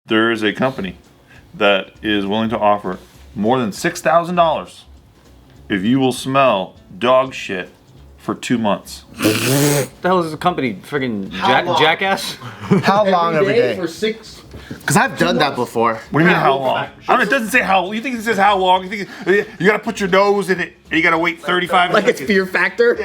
There is a company that is willing to offer more than $6,000 if you will smell dog shit for 2 months. What the hell is the company? Friggin' jackass? How long every day? For 6. Because I've done that before. What do you mean how long? I mean, it doesn't say how. You think it says how long? You think you gotta put your nose in it and you gotta wait 35 Like seconds? it's Fear Factor?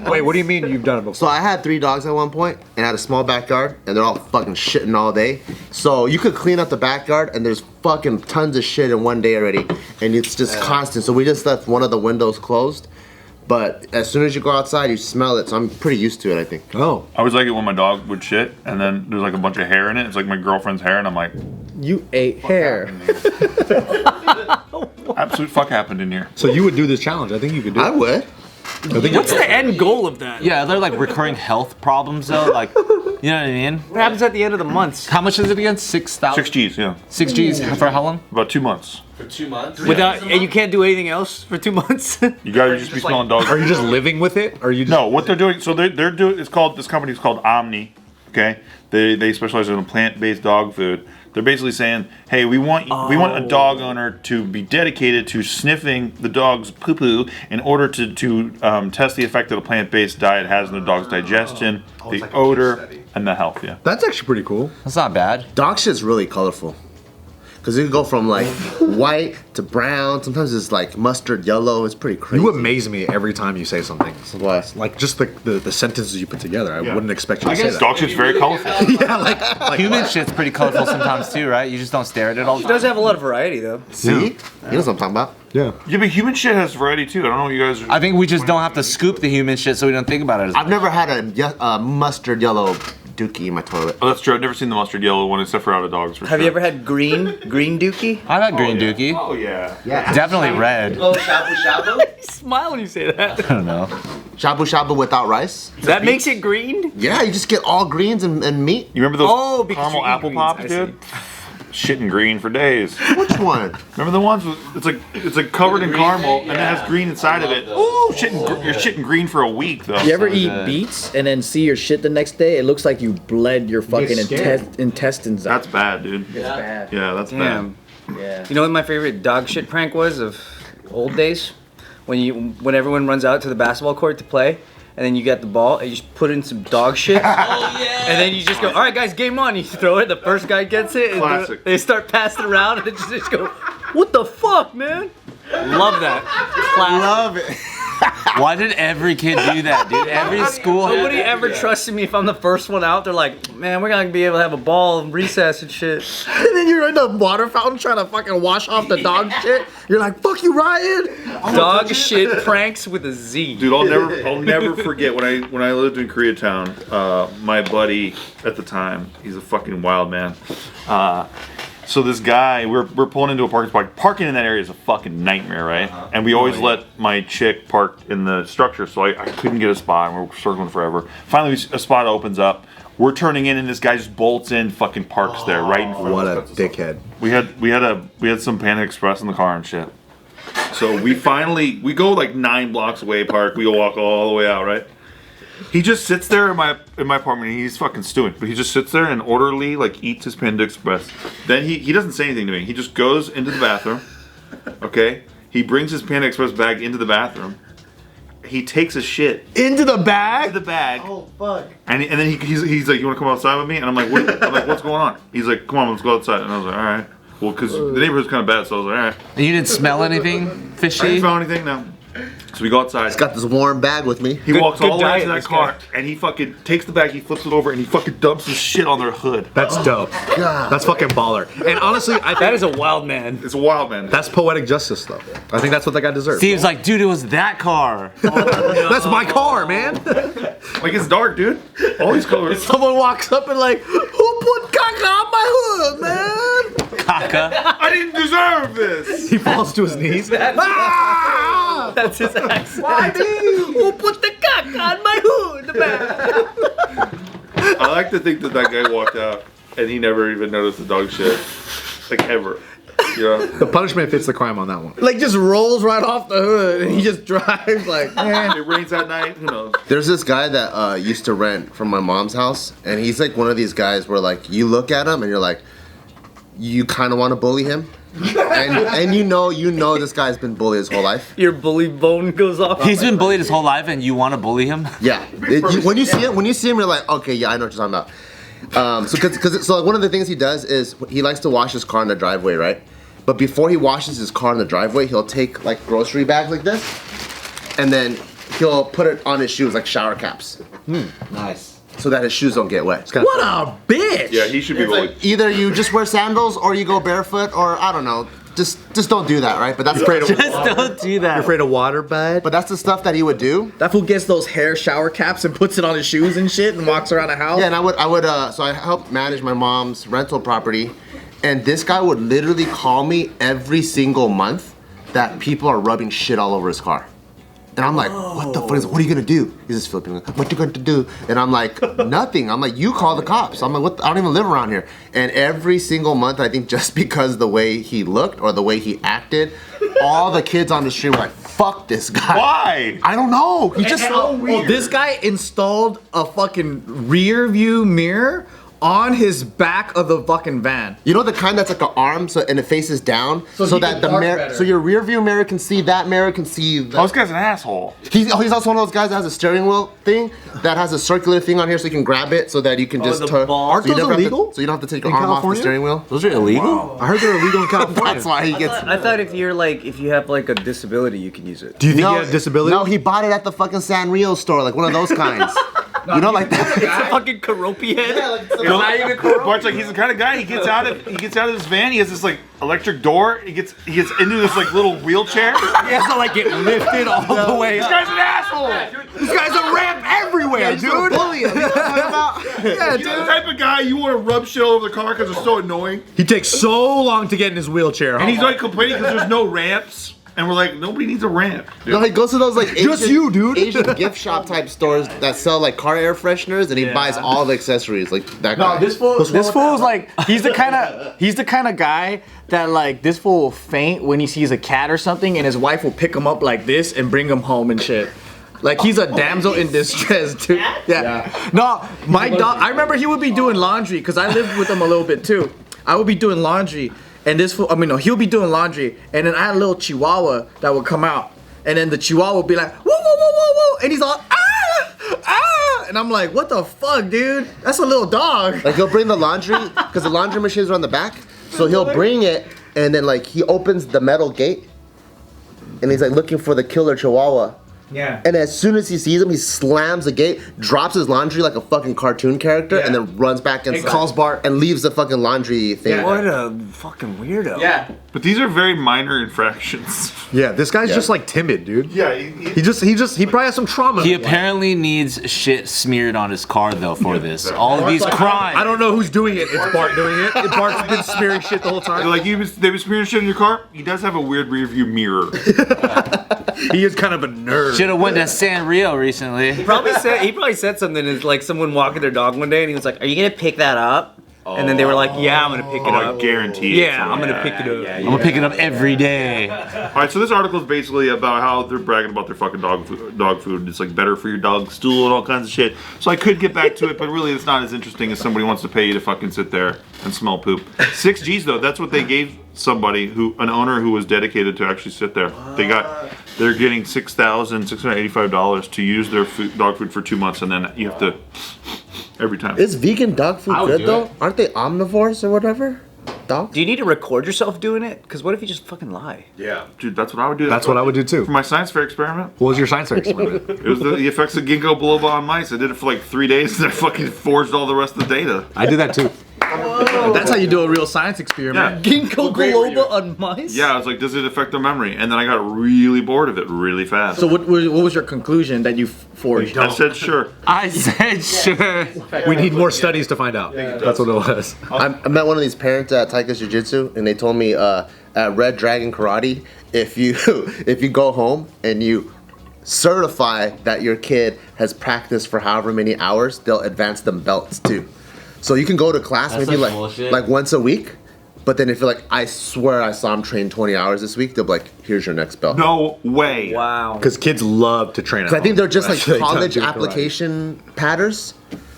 Wait, what do you mean you've done it before? So I had 3 dogs at one point and I had a small backyard and they're all fucking shitting all day. So you could clean up the backyard and there's fucking tons of shit in one day already. And it's just constant. So we just left one of the windows closed. But as soon as you go outside, you smell it. So I'm pretty used to it, I think. Oh. I always like it when my dog would shit and then there's like a bunch of hair in it. It's like my girlfriend's hair and I'm like, You ate hair. absolute fuck happened in here. So you would do this challenge. I think you could do it. I would. What's the end goal of that? Yeah, they're like recurring health problems though. Like, you know what I mean? What happens at the end of the month? How much is it again? 6,000. 6 G's, yeah. 6 G's for how long? About 2 months. For 2 months? Without, and you can't do anything else for 2 months? You gotta just be smelling dog. Are you just living with it? Or are you just... No, what they're doing, so they're doing, this company is called Omni, okay? They specialize in plant-based dog food. They're basically saying, hey, we want a dog owner to be dedicated to sniffing the dog's poo-poo in order to test the effect that a plant-based diet has on the dog's digestion, the like a odor, case study. and the health, yeah. That's actually pretty cool. That's not bad. Dog shit's really colorful. Because it can go from like white to brown. Sometimes it's like mustard yellow. It's pretty crazy. You amaze me every time you say something. What? Like just the sentences you put together. I wouldn't expect you to say that. Dog shit's very colorful. Yeah, like Human shit's pretty colorful sometimes too, right? You just don't stare at it all the It time. does have a lot of variety though. See? You know what I'm talking about? yeah. Yeah, but human shit has variety too. I don't know what you guys are... I think we just don't have to scoop the human shit so we don't think about it as much. I've never had a mustard yellow dookie in my toilet. Oh, that's true. I've never seen the mustard yellow one except for out of dogs. Have you ever had green dookie? I've had green dookie. Oh, yeah. Yeah. Definitely red. Oh, shabu shabu? Smile when you say that. I don't know. Shabu shabu without rice? That makes it green? Yeah, you just get all greens and meat. You remember those Oh, because caramel you eat apple greens, pops, I dude? Shitting green for days. Which one? Remember the ones with it's like covered in caramel and it has green inside of it. Ooh, you're shitting green for a week though. You ever eat beets and then see your shit the next day? It looks like you bled your fucking intestines out. That's bad, dude. It's bad. Yeah, that's Damn. Yeah. You know what my favorite dog shit prank was of old days? When everyone runs out to the basketball court to play, and then you get the ball, and you just put in some dog shit. Oh, yeah. And then you just go, all right, guys, game on. You throw it, the first guy gets it, and Classic. they start passing it around, and they just go, what the fuck, man? Love that. Classic. Love it. Why did every kid do that, dude? Every school had Nobody ever trusted me if I'm the first one out. They're like, man, we're gonna be able to have a ball and recess and shit. And then you're in the water fountain trying to fucking wash off the dog shit. You're like, fuck you, Ryan. Dog shit pranks with a Z. Dude, I'll never forget when I lived in Koreatown. My buddy at the time, he's a fucking wild man. So this guy, we're pulling into a parking spot. Parking in that area is a fucking nightmare, right? And we always let my chick park in the structure, so I couldn't get a spot, and we're circling forever. Finally, a spot opens up. We're turning in, and this guy just bolts in, fucking parks there, right in front What of a us. dickhead. We had some Panda Express in the car and shit. So we go like 9 blocks away, park. We walk all the way out, right? He just sits there in my apartment and he's fucking stewing. But he just sits there and orderly like eats his Panda Express. Then he doesn't say anything to me. He just goes into the bathroom. Okay? He brings his Panda Express bag into the bathroom. He takes a shit Into the bag? into the bag. Oh, fuck. And then he's like, you want to come outside with me? And I'm like, what's going on? He's like, come on, let's go outside. And I was like, all right. Well, because the neighborhood's kind of bad, so I was like, all right. And you didn't smell anything I didn't fishy? smell anything, no. So we go outside. Got this warm bag with me. He walks all the way diet, to that this car, guy. and he fucking takes the bag, he flips it over, and he fucking dumps his shit on their hood. That's dope. That's fucking baller. And honestly, I That think is a wild man. It's a wild man. that's poetic justice, though. I think that's what that guy deserves. Steve's like, dude, it was that car. That's my car, man. Like, it's dark, dude. All these colors. Someone walks up and like, who put caca on my hood, man? Caca. I didn't deserve this. He falls to his knees. Ah! That's his accent. Why me? Who put the caca on my hood, man? I like to think that guy walked out, and he never even noticed the dog shit. Like, ever. Yeah. The punishment fits the crime on that one. Like just rolls right off the hood and he just drives like, man. It rains at night, who knows? There's this guy that used to rent from my mom's house, and he's like one of these guys where like you look at him and you're like, you kind of want to bully him, and you know this guy's been bullied his whole life. Your bully bone goes off. He's been bullied his whole life, and you want to bully him? Yeah. When you see him, you're like, okay, yeah, I know what you're talking about. So one of the things he does is he likes to wash his car in the driveway, right? But before he washes his car in the driveway, he'll take like grocery bags like this, and then he'll put it on his shoes like shower caps. Nice. So that his shoes don't get wet. What a bitch! Yeah, he should be bullied. Either you just wear sandals or you go barefoot, or I don't know. Just don't do that, right? But that's Just don't do that. You're afraid of water, bud? But that's the stuff that he would do. That fool gets those hair shower caps and puts it on his shoes and shit and walks around the house. Yeah, and so I helped manage my mom's rental property, and this guy would literally call me every single month that people are rubbing shit all over his car. And I'm like, what the fuck is, what are you gonna do? He's this Filipino, what you going to do? And I'm like, nothing. I'm like, you call the cops. I'm like, what? I don't even live around here. And every single month, I think just because the way he looked or the way he acted, all the kids on the street were like, fuck this guy. Why? I don't know. He just so weird. This guy installed a fucking rear view mirror on his back of the fucking van. You know the kind that's like an arm, and it faces down, so that the mirror, so your rear view mirror can see that mirror can see. Oh, this guy's an asshole. He's also one of those guys that has a steering wheel thing that has a circular thing on here, so you can grab it, so that you can just turn. Aren't those illegal? So you don't have to take your In arm off the California? steering wheel. Those are illegal? I heard they're illegal in California. That's why he gets. I thought if you have like a disability, you can use it. Do you think he had a disability? No, he bought it at the fucking Sanrio store, like one of those kinds. You know, like that. It's a fucking Karopi head. Yeah, like You know, not even Bart's like he's the kind of guy. He gets out of his van. He has this like electric door. He gets into this like little wheelchair. He has to like get lifted all the way This up. guy's an asshole. This guy's a ramp everywhere, dude. bully him. You know what I'm talking about? Yeah, He's the type of guy you want to rub shit all over the car because it's so annoying. He takes so long to get in his wheelchair. And he's like complaining because there's no ramps. And we're like, nobody needs a ramp. Dude. No, he goes to those like Just you, dude. Asian gift shop type stores that sell like car air fresheners, and he buys all the accessories like that. No, guy. this fool's like he's the kind of guy that like this fool will faint when he sees a cat or something, and his wife will pick him up like this and bring him home and shit. Like he's a damsel in distress, dude. Yeah. No, my dog. I remember he would be doing laundry because I lived with him a little bit too. I would be doing laundry, and he'll be doing laundry, and then I had a little chihuahua that would come out, and then the chihuahua would be like, whoa, whoa, whoa, whoa, whoa, and he's all, ah, and I'm like, what the fuck, dude? That's a little dog. Like he'll bring the laundry because the laundry machines are on the back, so he'll bring it, and then like he opens the metal gate, and he's like looking for the killer chihuahua. Yeah. And as soon as he sees him, he slams the gate, drops his laundry like a fucking cartoon character, and then runs back inside. calls Bart. And leaves the fucking laundry thing. What a fucking weirdo. Yeah. But these are very minor infractions. Yeah, this guy's just like timid, dude. Yeah, He probably has some trauma. He apparently needs shit smeared on his car though for this. All of these crimes. I don't know who's doing it. It's Bart doing it. Bart's been smearing shit the whole time. like they've been smearing shit in your car. He does have a weird rear view mirror. He is kind of a nerd. Should have went to Sanrio recently. He probably said something. It's like someone walking their dog one day, and he was like, "Are you gonna pick that up?" And then they were like, "Yeah, I'm gonna pick it I up." guarantee it. Yeah, I'm gonna pick it up. I'm gonna pick it up every day. All right, so this article is basically about how they're bragging about their fucking dog food. It's like better for your dog's stool and all kinds of shit. So I could get back to it, but really it's not as interesting as somebody wants to pay you to fucking sit there and smell poop. 6 G's though, that's what they gave somebody an owner who was dedicated to actually sit there. They're getting $6,685 to use their dog food for 2 months, and then you have to every time. Is vegan dog food good though? Aren't they omnivores or whatever? Dog? Do you need to record yourself doing it? Because what if you just fucking lie? Yeah, dude, that's what I would do. That's what I would do too. For my science fair experiment. What was your science experiment? It was the effects of ginkgo biloba on mice. I did it for like 3 days, and I fucking forged all the rest of the data. I did that too. That's how you do a real science experiment. Yeah. Ginkgo biloba on mice? Yeah, I was like, does it affect their memory? And then I got really bored of it really fast. So what was your conclusion that you forged? I said, sure. I said sure. We need more studies to find out. That's what it was. I met one of these parents at Taika's Jiu-Jitsu, and they told me at Red Dragon Karate, if you go home and you certify that your kid has practiced for however many hours, they'll advance them belts too. So you can go to class That's maybe like bullshit. like once a week, but then if you're like, I swear I saw him train 20 hours this week, they'll be like, here's your next belt. No way. Wow. Because kids love to train at I think they're just like They don't college do karate. application patterns.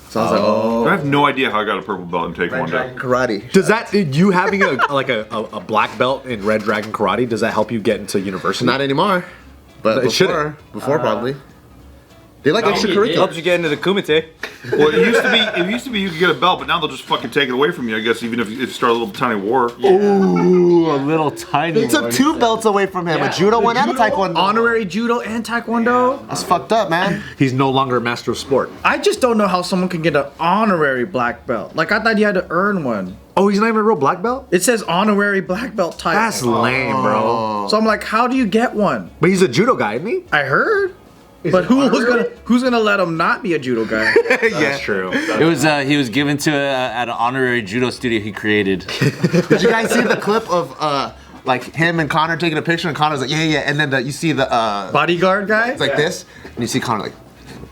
So I was like, oh, I have no idea how I got a purple belt in Taekwondo. karate. Does that you having a black belt in Red Dragon Karate? Does that help you get into university? Not anymore, but It shouldn't. before probably. They like extracurricular. Helps you get into the kumite. Well, it used to be you could get a belt, but now they'll just fucking take it away from you. I guess even if you start a little tiny war. Ooh, a little tiny. They took 2 belts away from him, a judo one and a taekwondo. Honorary judo and taekwondo. That's fucked up, man. He's no longer a master of sport. I just don't know how someone can get an honorary black belt. Like I thought you had to earn one. Oh, he's not even a real black belt? It says honorary black belt title. That's lame, bro. So I'm like, how do you get one? But he's a judo guy, isn't he? I heard. But who's gonna let him not be a judo guy? That's true. It was he was given to at an honorary judo studio he created. Did you guys see the clip of like him and Connor taking a picture, and Connor's like, yeah, and then you see the Bodyguard guy? it's like this, and you see Connor like,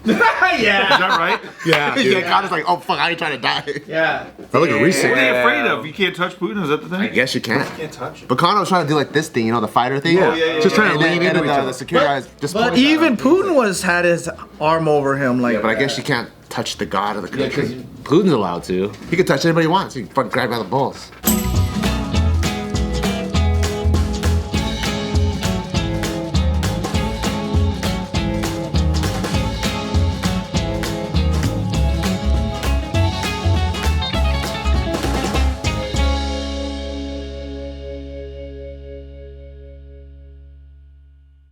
Is that right? Yeah, dude. yeah, Connor's like, oh fuck, I ain't trying to die. Yeah. I look recent. What are you afraid of? You can't touch Putin? Is that the thing? I guess you can't touch it. But Connor was trying to do like this thing, you know, the fighter thing. Yeah, just trying to lean into each the other. security guys just. But pointed even at him. Putin had his arm over him like. But I guess you can't touch the god of the country. Putin's allowed to. He can touch anybody he wants. He can fucking grab by the balls.